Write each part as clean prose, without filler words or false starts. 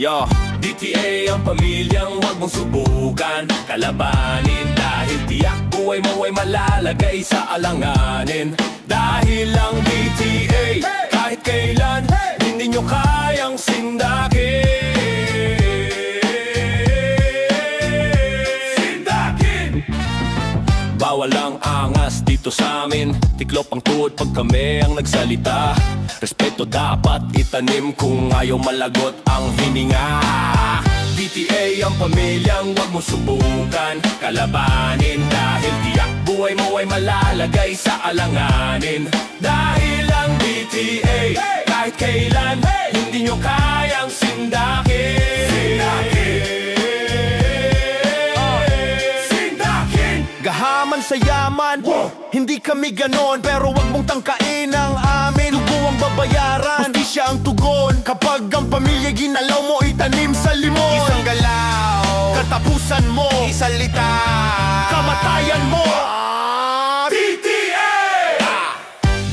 Yeah. DTA ang pamilyang wag mong subukan kalabanin, dahil tiyak buhay mo ay malalagay sa alanganin. Dahil ang DTA, kahit kailan, hindi nyo kayang sindakin. Bawal ang angas dito sa amin, tiklop ang tuhod pag kami ang nagsalita. Respeto dapat itanim kung ayaw malagot ang hininga. DTA ang pamilyang wag mo subukan kalabanin, dahil tiyak buhay mo ay malalagay sa alanganin. Dahil ang DTA, kahit kailan, hindi nyo kayang sindakin. Gahaman sa yaman, hindi kami ganon, pero wag mong tangkain ang amin. Dugo ang babayaran, hustisya ang tugon. Kapag ang pamilya ginalaw mo, itanim sa limon. Isang galaw, katapusan mo. Isalita, kamatayan mo. DTA!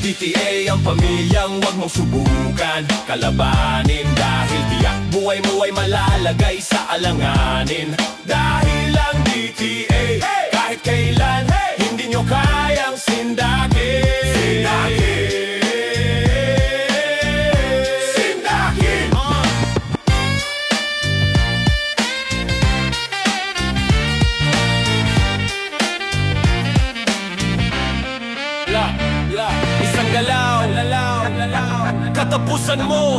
DTA ang pamilyang wag mong subukan kalabanin, dahil tiyak buhay mo ay malalagay sa alanganin. Dahil ang DTA, kahit kailan, hindi nyo kayang sindakin. Sindakin! Isang galaw, katapusan mo.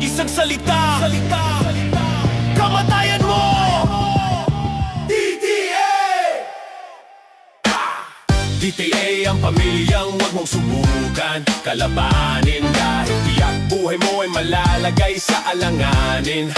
Isang salita, kamatayan mo. DTA ang pamilyang wag mong subukan kalabanin, dahil tiyak buhay mo ay malalagay sa alanganin.